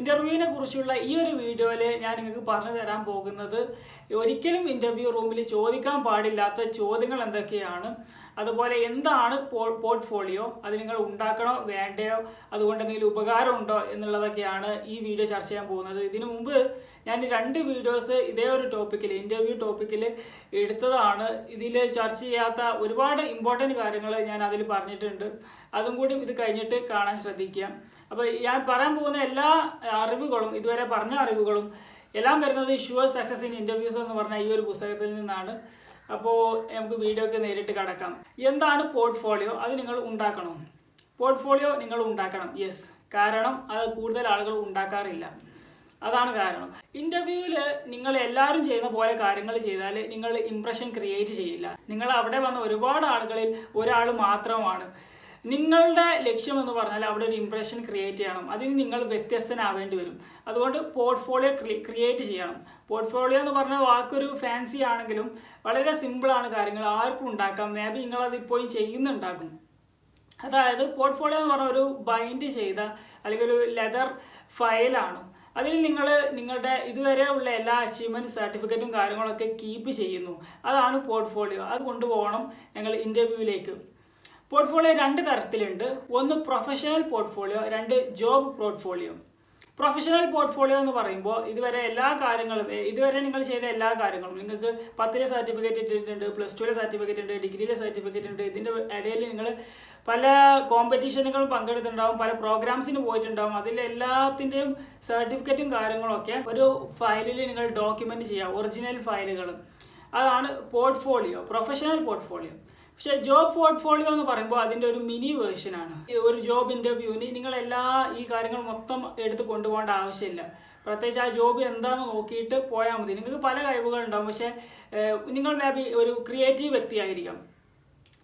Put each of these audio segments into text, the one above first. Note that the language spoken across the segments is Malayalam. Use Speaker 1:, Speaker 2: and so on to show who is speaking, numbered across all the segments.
Speaker 1: ഇന്റർവ്യൂവിനെ കുറിച്ചുള്ള ഈ ഒരു വീഡിയോയിൽ ഞാൻ നിങ്ങൾക്ക് പറഞ്ഞു തരാൻ പോകുന്നത് ഒരിക്കലും ഇന്റർവ്യൂ റൂമിൽ ചോദിക്കാൻ പാടില്ലാത്ത ചോദ്യങ്ങൾ എന്തൊക്കെയാണ്, അതുപോലെ എന്താണ് പോർട്ട്ഫോളിയോ, അത് നിങ്ങൾ ഉണ്ടാക്കണോ വേണ്ടയോ, അതുകൊണ്ട് എന്തെങ്കിലും ഉപകാരമുണ്ടോ എന്നുള്ളതൊക്കെയാണ് ഈ വീഡിയോ ചർച്ച ചെയ്യാൻ പോകുന്നത്. ഇതിനു മുമ്പ് ഞാൻ 2 വീഡിയോസ് ഇതേ ഒരു ടോപ്പിക്കിൽ, ഇന്റർവ്യൂ ടോപ്പിക്കിൽ എടുത്തതാണ്. ഇതിൽ ചർച്ച ചെയ്യാത്ത ഒരുപാട് ഇമ്പോർട്ടൻറ്റ് കാര്യങ്ങൾ ഞാൻ അതിൽ പറഞ്ഞിട്ടുണ്ട്. അതും കൂടി ഇത് കഴിഞ്ഞിട്ട് കാണാൻ ശ്രദ്ധിക്കുക. അപ്പോൾ ഞാൻ പറയാൻ പോകുന്ന എല്ലാ അറിവുകളും, ഇതുവരെ പറഞ്ഞ അറിവുകളും എല്ലാം വരുന്നത് ഷുവർ സക്സസ് ഇൻ ഇന്റർവ്യൂസ് എന്ന് പറഞ്ഞ ഈ ഒരു പുസ്തകത്തിൽ നിന്നാണ്. അപ്പോൾ നമുക്ക് വീഡിയോക്ക് നേരിട്ട് കടക്കാം. എന്താണ് പോർട്ട്ഫോളിയോ? അത് നിങ്ങൾ ഉണ്ടാക്കണം. പോർട്ട്ഫോളിയോ നിങ്ങൾ ഉണ്ടാക്കണം, യെസ്. കാരണം അത് കൂടുതൽ ആളുകൾ ഉണ്ടാക്കാറില്ല, അതാണ് കാരണം. ഇന്റർവ്യൂവിൽ നിങ്ങൾ എല്ലാവരും ചെയ്യുന്ന പോലെ കാര്യങ്ങൾ ചെയ്താൽ നിങ്ങൾ ഇംപ്രഷൻ ക്രിയേറ്റ് ചെയ്യില്ല. നിങ്ങൾ അവിടെ വന്ന ഒരുപാട് ആളുകളിൽ ഒരാൾ മാത്രമാണ്. നിങ്ങളുടെ ലക്ഷ്യം എന്ന് പറഞ്ഞാൽ അവിടെ ഒരു ഇംപ്രഷൻ ക്രിയേറ്റ് ചെയ്യണം. അതിന് നിങ്ങൾ വ്യത്യസ്തനാവേണ്ടി വരും. അതുകൊണ്ട് പോർട്ട്ഫോളിയോ ക്രിയേറ്റ് ചെയ്യണം. പോർട്ട്ഫോളിയോ എന്ന് പറഞ്ഞ വാക്കൊരു ഫാൻസി ആണെങ്കിലും വളരെ സിമ്പിളാണ് കാര്യങ്ങൾ, ആർക്കും ഉണ്ടാക്കാം. മേ ബി നിങ്ങളത് ഇപ്പോഴും ചെയ്യുന്നുണ്ടാകും. അതായത് പോർട്ട്ഫോളിയോ എന്ന് പറഞ്ഞ ഒരു ബൈൻഡ് ചെയ്ത അല്ലെങ്കിൽ ഒരു ലെതർ ഫയലാണ്. അതിൽ നിങ്ങൾ നിങ്ങളുടെ ഇതുവരെ ഉള്ള എല്ലാ അച്ചീവ്മെൻറ്റ് സർട്ടിഫിക്കറ്റും കാര്യങ്ങളൊക്കെ കീപ്പ് ചെയ്യുന്നു. അതാണ് പോർട്ട്ഫോളിയോ. അത് കൊണ്ടുപോകണം ഞങ്ങൾ ഇൻ്റർവ്യൂവിലേക്ക്. പോർട്ട്ഫോളിയോ 2 തരത്തിലുണ്ട്. ഒന്ന് professional portfolio, 2 job portfolio. Professional portfolio എന്ന് പറയുമ്പോൾ ഇതുവരെ എല്ലാ കാര്യങ്ങളും, ഇതുവരെ നിങ്ങൾ ചെയ്ത എല്ലാ കാര്യങ്ങളും, നിങ്ങൾക്ക് 10ലെ സർട്ടിഫിക്കറ്റ് ഇട്ടിട്ടുണ്ട്, +2ലെ സർട്ടിഫിക്കറ്റ് ഉണ്ട്, ഡിഗ്രിയിലെ സർട്ടിഫിക്കറ്റ് ഉണ്ട്. ഇതിൻ്റെ ഇടയിൽ നിങ്ങൾ പല കോമ്പറ്റീഷനുകളും പങ്കെടുത്തിട്ടുണ്ടാവും, പല പ്രോഗ്രാംസിന് പോയിട്ടുണ്ടാവും. അതിലെല്ലാത്തിൻ്റെയും സർട്ടിഫിക്കറ്റും കാര്യങ്ങളൊക്കെ ഒരു ഫയലിൽ നിങ്ങൾ ഡോക്യുമെൻ്റ് ചെയ്യുക, ഒറിജിനൽ ഫയലുകൾ. അതാണ് പോർട്ട്ഫോളിയോ, പ്രൊഫഷണൽ പോർട്ട്ഫോളിയോ. പക്ഷേ ജോബ് പോർട്ട്ഫോളിയോ എന്ന് പറയുമ്പോൾ അതിൻ്റെ ഒരു മിനി വേർഷനാണ്. ഒരു ജോബ് ഇൻ്റർവ്യൂവിന് നിങ്ങൾ ഈ കാര്യങ്ങൾ മൊത്തം എടുത്ത് കൊണ്ടുപോകേണ്ട ആവശ്യമില്ല. പ്രത്യേകിച്ച് ആ ജോബ് എന്താണെന്ന് നോക്കിയിട്ട് പോയാൽ മതി. നിങ്ങൾക്ക് പല കഴിവുകൾ ഉണ്ടാവും, പക്ഷേ നിങ്ങൾ മേ ബി ഒരു ക്രിയേറ്റീവ് വ്യക്തിയായിരിക്കാം,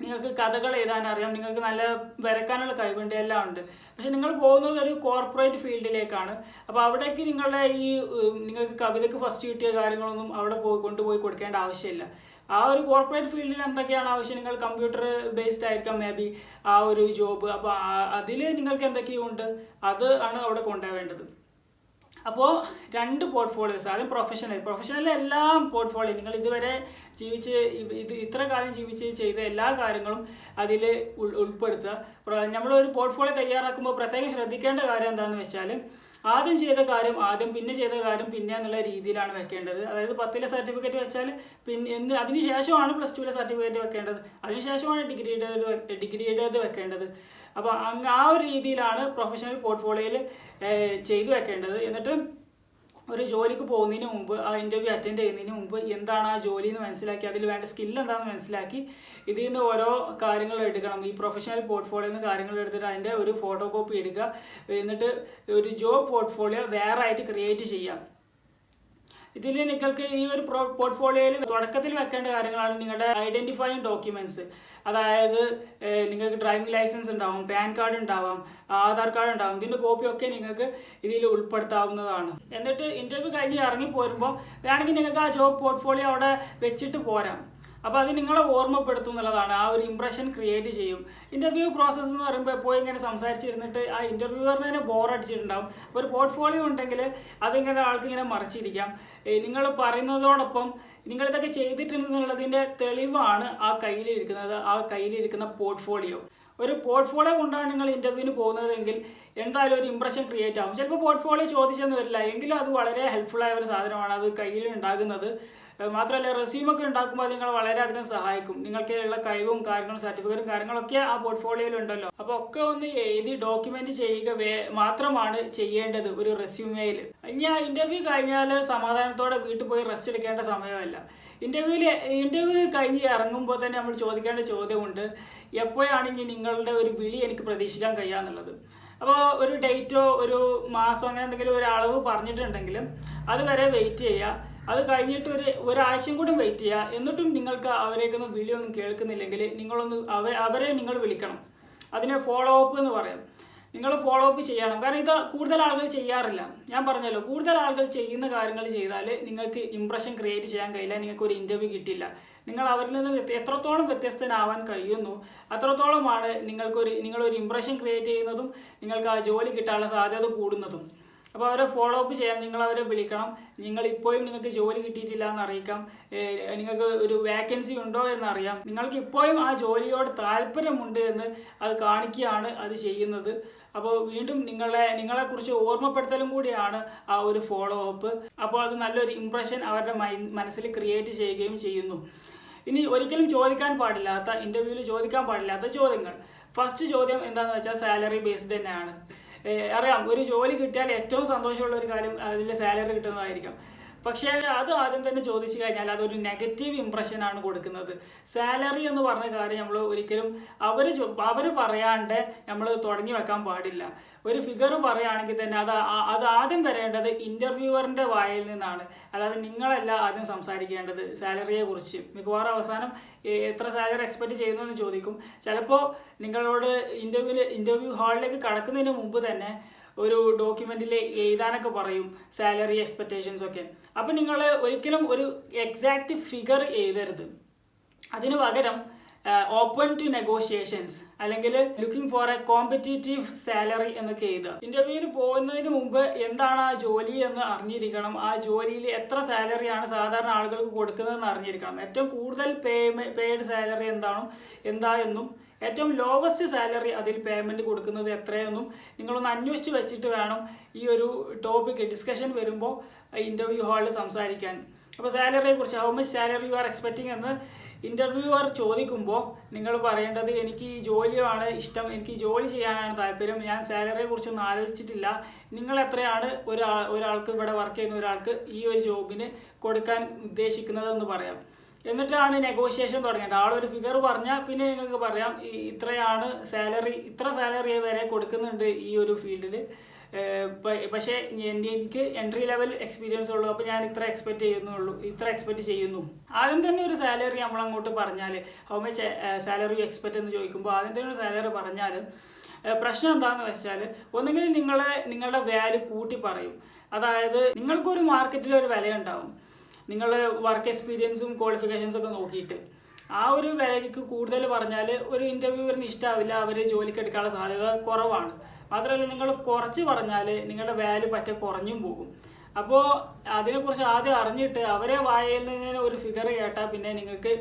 Speaker 1: നിങ്ങൾക്ക് കഥകൾ എഴുതാൻ അറിയാം, നിങ്ങൾക്ക് നല്ല വരക്കാനുള്ള കഴിവുണ്ട്, എല്ലാം ഉണ്ട്. പക്ഷെ നിങ്ങൾ പോകുന്നത് ഒരു കോർപ്പറേറ്റ് ഫീൽഡിലേക്കാണ്. അപ്പോൾ അവിടേക്ക് നിങ്ങൾക്ക് കവിതയ്ക്ക് ഫസ്റ്റ് കിട്ടിയ കാര്യങ്ങളൊന്നും അവിടെ കൊണ്ടുപോയി കൊടുക്കേണ്ട ആവശ്യമില്ല. ആ ഒരു കോർപ്പറേറ്റ് ഫീൽഡിൽ എന്തൊക്കെയാണ് ആവശ്യം, നിങ്ങൾ കമ്പ്യൂട്ടർ ബേസ്ഡ് ആയിരിക്കാം മേ ബി ആ ഒരു ജോബ്. അപ്പോൾ അതിൽ നിങ്ങൾക്ക് എന്തൊക്കെയുണ്ട്, അത് ആണ് അവിടെ കൊണ്ടുപോവേണ്ടത്. അപ്പോൾ 2 പോർട്ട്ഫോളിയോസ്. ആദ്യം പ്രൊഫഷണൽ എല്ലാം പോർട്ട്ഫോളിയോ, നിങ്ങൾ ഇതുവരെ ഇത്ര കാലം ചെയ്ത എല്ലാ കാര്യങ്ങളും അതിൽ ഉൾപ്പെടുത്തുക. നമ്മളൊരു പോർട്ട്ഫോളിയോ തയ്യാറാക്കുമ്പോൾ പ്രത്യേകം ശ്രദ്ധിക്കേണ്ട കാര്യം എന്താണെന്ന് വെച്ചാൽ, ആദ്യം ചെയ്ത കാര്യം ആദ്യം, പിന്നെ ചെയ്ത കാര്യം പിന്നെ എന്നുള്ള രീതിയിലാണ് വെക്കേണ്ടത്. അതായത് 10ലെ സർട്ടിഫിക്കറ്റ് വെച്ചാൽ പിന്നെ അതിനുശേഷമാണ് +2ലെ സർട്ടിഫിക്കറ്റ് വെക്കേണ്ടത്, അതിനുശേഷമാണ് ഡിഗ്രിയുടേത് വെക്കേണ്ടത്. അപ്പോൾ ആ ഒരു രീതിയിലാണ് പ്രൊഫഷണൽ പോർട്ട്ഫോളിയോയിൽ ചെയ്തു വെക്കേണ്ടത്. എന്നിട്ട് ഒരു ജോലിക്ക് പോകുന്നതിന് മുമ്പ്, ആ ഇൻ്റർവ്യൂ അറ്റൻഡ് ചെയ്യുന്നതിന് മുമ്പ് എന്താണ് ആ ജോലി എന്ന് മനസ്സിലാക്കി, അതിൽ വേണ്ട സ്കില്ല് എന്താണെന്ന് മനസ്സിലാക്കി ഇതിൽ നിന്ന് ഓരോ കാര്യങ്ങൾ എടുക്കണം. ഈ പ്രൊഫഷണൽ പോർട്ട്ഫോളിയോയിൽ നിന്ന് കാര്യങ്ങൾ എടുത്തിട്ട് അതിൻ്റെ ഒരു ഫോട്ടോ കോപ്പി എടുക്കുക. എന്നിട്ട് ഒരു ജോബ് പോർട്ട്ഫോളിയോ വേറെ ആയിട്ട് ക്രിയേറ്റ് ചെയ്യാം. ഇതിൽ നിങ്ങൾക്ക് ഈ ഒരു പോർട്ട്ഫോളിയോയിൽ തുടക്കത്തിൽ വെക്കേണ്ട കാര്യങ്ങളാണ് നിങ്ങളുടെ ഐഡൻറ്റിഫൈയിങ് ഡോക്യുമെൻറ്റ്സ്. അതായത് നിങ്ങൾക്ക് ഡ്രൈവിംഗ് ലൈസൻസ് ഉണ്ടാവും, പാൻ കാർഡ് ഉണ്ടാവാം, ആധാർ കാർഡ് ഉണ്ടാവും. ഇതിൻ്റെ കോപ്പിയൊക്കെ നിങ്ങൾക്ക് ഇതിൽ ഉൾപ്പെടുത്താവുന്നതാണ്. എന്നിട്ട് ഇൻ്റർവ്യൂ കഴിഞ്ഞ് ഇറങ്ങി പോരുമ്പോൾ വേണമെങ്കിൽ നിങ്ങൾക്ക് ആ ജോബ് പോർട്ട്ഫോളിയോ അവിടെ വെച്ചിട്ട് പോരാം. അപ്പോൾ അത് നിങ്ങളെ ഓർമ്മപ്പെടുത്തും എന്നുള്ളതാണ്, ആ ഒരു ഇംപ്രഷൻ ക്രിയേറ്റ് ചെയ്യും. ഇൻ്റർവ്യൂ പ്രോസസ്സ് എന്ന് പറയുമ്പോൾ എപ്പോഴും ഇങ്ങനെ സംസാരിച്ചിരുന്നിട്ട് ആ ഇൻ്റർവ്യൂവറിനെ തന്നെ ബോറടിച്ചിട്ടുണ്ടാവും. അപ്പോൾ ഒരു പോർട്ട്ഫോളിയോ ഉണ്ടെങ്കിൽ അതിങ്ങനെ ആൾക്കിങ്ങനെ മറിച്ചിരിക്കാം. നിങ്ങൾ പറയുന്നതോടൊപ്പം നിങ്ങളിതൊക്കെ ചെയ്തിട്ടുണ്ടെന്നുള്ളതിൻ്റെ തെളിവാണ് ആ കയ്യിലിരിക്കുന്ന പോർട്ട്ഫോളിയോ. ഒരു പോർട്ട്ഫോളിയോ കൊണ്ടാണ് നിങ്ങൾ ഇൻ്റർവ്യൂവിന് പോകുന്നതെങ്കിൽ എന്തായാലും ഒരു ഇംപ്രഷൻ ക്രിയേറ്റ് ആവും. ചിലപ്പോൾ പോർട്ട്ഫോളിയോ ചോദിച്ചെന്ന് വരില്ല, എങ്കിലും അത് വളരെ ഹെൽപ്ഫുള്ളായ ഒരു സാധനമാണ് അത് കയ്യിൽ ഉണ്ടാകുന്നത്. മാത്രമല്ല റെസ്യൂമൊക്കെ ഉണ്ടാക്കുമ്പോൾ അത് നിങ്ങളെ വളരെയധികം സഹായിക്കും. നിങ്ങൾക്കുള്ള കഴിവും കാര്യങ്ങളും സർട്ടിഫിക്കറ്റും കാര്യങ്ങളൊക്കെ ആ പോർട്ട്ഫോളിയോയിൽ ഉണ്ടല്ലോ. അപ്പോൾ ഒക്കെ ഒന്ന് എഴുതി ഡോക്യുമെന്റ് ചെയ്യുക മാത്രമാണ് ചെയ്യേണ്ടത് ഒരു റെസ്യൂമേയിൽ. ഇനി ആ ഇൻ്റർവ്യൂ കഴിഞ്ഞാൽ സമാധാനത്തോടെ വീട്ടിൽ പോയി റെസ്റ്റ് എടുക്കേണ്ട സമയമല്ല. ഇൻ്റർവ്യൂ കഴിഞ്ഞ് ഇറങ്ങുമ്പോൾ തന്നെ നമ്മൾ ചോദിക്കേണ്ട ചോദ്യമുണ്ട്, എപ്പോഴാണ് ഇനി നിങ്ങളുടെ ഒരു വിളി എനിക്ക് പ്രതീക്ഷിക്കാൻ കഴിയാന്നുള്ളത്. അപ്പോൾ ഒരു ഡേറ്റോ ഒരു മാസം അങ്ങനെ എന്തെങ്കിലും ഒരു അളവ് പറഞ്ഞിട്ടുണ്ടെങ്കിലും അതുവരെ വെയിറ്റ് ചെയ്യുക. അത് കഴിഞ്ഞിട്ട് ഒരാഴ്ചയും കൂടി വെയിറ്റ് ചെയ്യുക. എന്നിട്ടും നിങ്ങൾക്ക് അവരേക്കൊന്നും വിളിയൊന്നും കേൾക്കുന്നില്ലെങ്കിൽ അവരെ നിങ്ങൾ വിളിക്കണം. അതിനെ ഫോളോ അപ്പ് എന്ന് പറയാം. നിങ്ങൾ ഫോളോ അപ്പ് ചെയ്യണം. കാരണം ഇത് കൂടുതൽ ആളുകൾ ചെയ്യാറില്ല. ഞാൻ പറഞ്ഞല്ലോ, കൂടുതൽ ആളുകൾ ചെയ്യുന്ന കാര്യങ്ങൾ ചെയ്താൽ നിങ്ങൾക്ക് ഇംപ്രഷൻ ക്രിയേറ്റ് ചെയ്യാൻ കഴിയില്ല, നിങ്ങൾക്ക് ഒരു ഇൻ്റർവ്യൂ കിട്ടില്ല. നിങ്ങൾ അവരിൽ നിന്ന് എത്രത്തോളം വ്യത്യസ്തനാവാൻ കഴിയുന്നു അത്രത്തോളമാണ് നിങ്ങളൊരു ഇംപ്രഷൻ ക്രിയേറ്റ് ചെയ്യുന്നതും നിങ്ങൾക്ക് ആ ജോലി കിട്ടാനുള്ള സാധ്യത കൂടുന്നതും. അപ്പോൾ അവരെ ഫോളോ അപ്പ് ചെയ്യാൻ നിങ്ങൾ അവരെ വിളിക്കണം. നിങ്ങൾ ഇപ്പോഴും നിങ്ങൾക്ക് ജോലി കിട്ടിയിട്ടില്ല എന്ന് അറിയിക്കാം, നിങ്ങൾക്ക് ഒരു വേക്കൻസി ഉണ്ടോ എന്നറിയാം, നിങ്ങൾക്ക് ഇപ്പോഴും ആ ജോലിയോട് താല്പര്യമുണ്ട് എന്ന് അത് കാണിക്കുകയാണ് അത് ചെയ്യുന്നത്. അപ്പോൾ വീണ്ടും നിങ്ങളെക്കുറിച്ച് ഓർമ്മപ്പെടുത്തലും കൂടിയാണ് ആ ഒരു ഫോളോ അപ്പ്. അപ്പോൾ അത് നല്ലൊരു ഇംപ്രഷൻ അവരുടെ മനസ്സിൽ ക്രിയേറ്റ് ചെയ്യുകയും ചെയ്യുന്നു. ഇനി ഒരിക്കലും ചോദിക്കാൻ പാടില്ലാത്ത, ഇൻ്റർവ്യൂവിൽ ചോദിക്കാൻ പാടില്ലാത്ത ചോദ്യങ്ങൾ. ഫസ്റ്റ് ചോദ്യം എന്താണെന്ന് വെച്ചാൽ സാലറി ബേസ്ഡ് തന്നെയാണ്. അറിയാം, ഒരു ജോലി കിട്ടിയാൽ ഏറ്റവും സന്തോഷമുള്ള ഒരു കാര്യം അതിൽ സാലറി കിട്ടുന്നതായിരിക്കാം. പക്ഷേ അത് ആദ്യം തന്നെ ചോദിച്ചു കഴിഞ്ഞാൽ അതൊരു നെഗറ്റീവ് ഇംപ്രഷനാണ് കൊടുക്കുന്നത്. സാലറി എന്ന് പറഞ്ഞ കാര്യം നമ്മൾ ഒരിക്കലും അവർ പറയാണ്ട് നമ്മൾ തുടങ്ങി വെക്കാൻ പാടില്ല. ഒരു ഫിഗർ പറയുകയാണെങ്കിൽ തന്നെ അത് ആദ്യം വരേണ്ടത് ഇൻ്റർവ്യൂവറിൻ്റെ വായിൽ നിന്നാണ്. അല്ലാതെ നിങ്ങളല്ല ആദ്യം സംസാരിക്കേണ്ടത് സാലറിയെ കുറിച്ച്. മിക്കവാറും അവസാനം എത്ര സാലറി എക്സ്പെക്റ്റ് ചെയ്യുന്നു എന്ന് ചോദിക്കും. ചിലപ്പോൾ നിങ്ങളോട് ഇൻ്റർവ്യൂ ഹാളിലേക്ക് കടക്കുന്നതിന് മുമ്പ് തന്നെ ഒരു ഡോക്യുമെൻറ്റിൽ എഴുതാനൊക്കെ പറയും സാലറി എക്സ്പെക്റ്റേഷൻസ് ഒക്കെ. അപ്പം നിങ്ങൾ ഒരിക്കലും ഒരു എക്സാക്റ്റ് ഫിഗർ എഴുതരുത്. അതിന് പകരം ഓപ്പൺ ടു നെഗോഷിയേഷൻസ് അല്ലെങ്കിൽ looking for A competitive salary എന്നൊക്കെ എഴുതുക. ഇൻ്റർവ്യൂവിന് പോകുന്നതിന് മുമ്പ് എന്താണ് ആ ജോലി എന്ന് അറിഞ്ഞിരിക്കണം. ആ ജോലിയിൽ എത്ര സാലറിയാണ് സാധാരണ ആളുകൾക്ക് കൊടുക്കുന്നതെന്ന് അറിഞ്ഞിരിക്കണം. ഏറ്റവും കൂടുതൽ പെയ്ഡ് സാലറി എന്താ എന്നും ഏറ്റവും ലോവസ്റ്റ് സാലറി അതിൽ പേയ്മെൻറ്റ് കൊടുക്കുന്നത് എത്രയെന്നും നിങ്ങളൊന്ന് അന്വേഷിച്ച് വെച്ചിട്ട് വേണം ഈ ഒരു ടോപ്പിക് ഡിസ്കഷൻ വരുമ്പോൾ ഇൻ്റർവ്യൂ ഹാളിൽ സംസാരിക്കാൻ. അപ്പോൾ സാലറിയെക്കുറിച്ച് how much salary you are expecting എന്ന് ഇൻ്റർവ്യൂവർ ചോദിക്കുമ്പോൾ നിങ്ങൾ പറയേണ്ടത് എനിക്ക് ഈ ജോലിയാണ് ഇഷ്ടം, എനിക്ക് ഈ ജോലി ചെയ്യാനാണ് താല്പര്യം, ഞാൻ സാലറിയെ കുറിച്ചൊന്നും ആലോചിച്ചിട്ടില്ല, നിങ്ങൾ എത്രയാണ് ഒരാൾക്ക് ഇവിടെ വർക്ക് ചെയ്യുന്ന ഒരാൾക്ക് ഈ ഒരു ജോബിന് കൊടുക്കാൻ ഉദ്ദേശിക്കുന്നതെന്ന് പറയാം. എന്നിട്ടാണ് നെഗോഷിയേഷൻ തുടങ്ങേണ്ടത്. ആളൊരു ഫിഗർ പറഞ്ഞാൽ പിന്നെ നിങ്ങൾക്ക് പറയാം ഇത്രയാണ് സാലറി, ഇത്ര സാലറി വരെ കൊടുക്കുന്നുണ്ട് ഈ ഒരു ഫീൽഡിൽ, പക്ഷേ എനിക്ക് എൻട്രി ലെവൽ എക്സ്പീരിയൻസ് ഉള്ളൂ, അപ്പോൾ ഞാൻ ഇത്ര എക്സ്പെക്റ്റ് ചെയ്യുന്നു. ആദ്യം തന്നെ ഒരു സാലറി നമ്മളങ്ങോട്ട് പറഞ്ഞാൽ ഹൗ മച്ച് സാലറി എക്സ്പെക്റ്റ് എന്ന് ചോദിക്കുമ്പോൾ ആദ്യം തന്നെ ഒരു സാലറി പറഞ്ഞാൽ പ്രശ്നം എന്താണെന്ന് വെച്ചാൽ ഒന്നെങ്കിൽ നിങ്ങളുടെ വാല്യൂ കൂട്ടി പറയും. അതായത് നിങ്ങൾക്കൊരു മാർക്കറ്റിൽ ഒരു വിലയുണ്ടാവും. നിങ്ങൾ വർക്ക് എക്സ്പീരിയൻസും ക്വാളിഫിക്കേഷൻസും ഒക്കെ നോക്കിയിട്ട് ആ ഒരു വിലയ്ക്ക് കൂടുതൽ പറഞ്ഞാൽ ഒരു ഇൻ്റർവ്യൂവറിന് ഇഷ്ടമാവില്ല, അവർ ജോലിക്ക് എടുക്കാനുള്ള സാധ്യത കുറവാണ്. മാത്രമല്ല നിങ്ങൾ കുറച്ച് പറഞ്ഞാൽ നിങ്ങളുടെ വാല്യൂ പറ്റെ കുറഞ്ഞും പോകും. അപ്പോൾ അതിനെക്കുറിച്ച് ആദ്യം അറിഞ്ഞിട്ട് അവരെ വായയിൽ നിന്ന് ഒരു ഫിഗർ കേട്ടാൽ പിന്നെ നിങ്ങൾക്ക്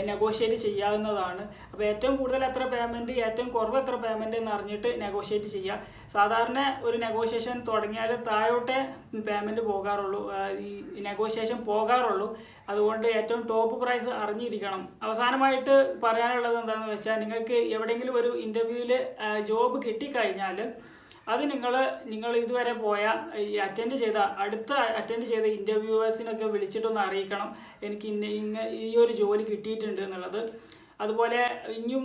Speaker 1: നെഗോഷിയേറ്റ് ചെയ്യാവുന്നതാണ്. അപ്പോൾ ഏറ്റവും കൂടുതൽ എത്ര പേയ്മെൻറ്റ്, ഏറ്റവും കുറവ് എത്ര പേയ്മെൻറ്റ് എന്ന് അറിഞ്ഞിട്ട് നെഗോഷിയേറ്റ് ചെയ്യുക. സാധാരണ ഒരു നെഗോഷിയേഷൻ തുടങ്ങിയാൽ താഴോട്ടേ പേയ്മെൻറ്റ് പോകാറുള്ളൂ, ഈ നെഗോഷിയേഷൻ പോകാറുള്ളൂ. അതുകൊണ്ട് ഏറ്റവും ടോപ്പ് പ്രൈസ് അറിഞ്ഞിരിക്കണം. അവസാനമായിട്ട് പറയാനുള്ളത് എന്താണെന്ന് വെച്ചാൽ നിങ്ങൾക്ക് എവിടെയെങ്കിലും ഒരു ഇൻ്റർവ്യൂവിൽ ജോബ് കിട്ടിക്കഴിഞ്ഞാൽ അത് നിങ്ങൾ ഇതുവരെ പോയ അറ്റൻഡ് ചെയ്ത ഇൻ്റർവ്യൂവേഴ്സിനൊക്കെ വിളിച്ചിട്ടൊന്ന് അറിയിക്കണം എനിക്ക് ഈ ഒരു ജോലി കിട്ടിയിട്ടുണ്ട് എന്നുള്ളത്. അതുപോലെ ഇനിയും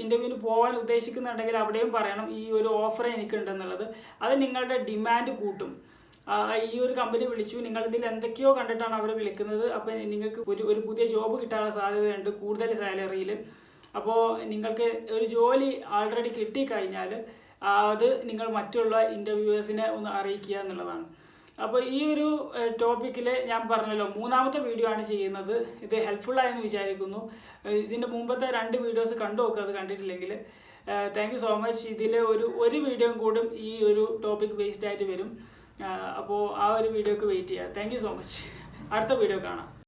Speaker 1: ഇൻ്റർവ്യൂവിന് പോകാൻ ഉദ്ദേശിക്കുന്നുണ്ടെങ്കിൽ അവിടെയും പറയണം ഈ ഒരു ഓഫർ എനിക്കുണ്ടെന്നുള്ളത്. അത് നിങ്ങളുടെ ഡിമാൻഡ് കൂട്ടും. ഈ ഒരു കമ്പനി വിളിച്ചു, നിങ്ങളിതിൽ എന്തൊക്കെയോ കണ്ടിട്ടാണ് അവർ വിളിക്കുന്നത്, അപ്പോൾ നിങ്ങൾക്ക് ഒരു പുതിയ ജോബ് കിട്ടാനുള്ള സാധ്യതയുണ്ട് കൂടുതൽ സാലറിയിൽ. അപ്പോൾ നിങ്ങൾക്ക് ഒരു ജോലി ആൾറെഡി കിട്ടിക്കഴിഞ്ഞാൽ അത് നിങ്ങൾ മറ്റുള്ള ഇൻ്റർവ്യൂവേഴ്സിനെ ഒന്ന് അറിയിക്കുക എന്നുള്ളതാണ്. അപ്പോൾ ഈ ഒരു ടോപ്പിക്കിൽ ഞാൻ പറഞ്ഞല്ലോ 3ാമത്തെ വീഡിയോ ആണ് ചെയ്യുന്നത്. ഇത് ഹെൽപ്ഫുള്ളായെന്ന് വിചാരിക്കുന്നു. ഇതിൻ്റെ മുമ്പത്തെ 2 വീഡിയോസ് കണ്ടു നോക്കുക, അത് കണ്ടിട്ടില്ലെങ്കിൽ. Thank you so much. ഇതിൽ ഒരു വീഡിയോയും കൂടും ഈ ഒരു ടോപ്പിക് ബേസ്ഡ് ആയിട്ട് വരും. അപ്പോൾ ആ ഒരു വീഡിയോക്ക് വെയിറ്റ് ചെയ്യുക. Thank you so much. അടുത്ത വീഡിയോ കാണാം.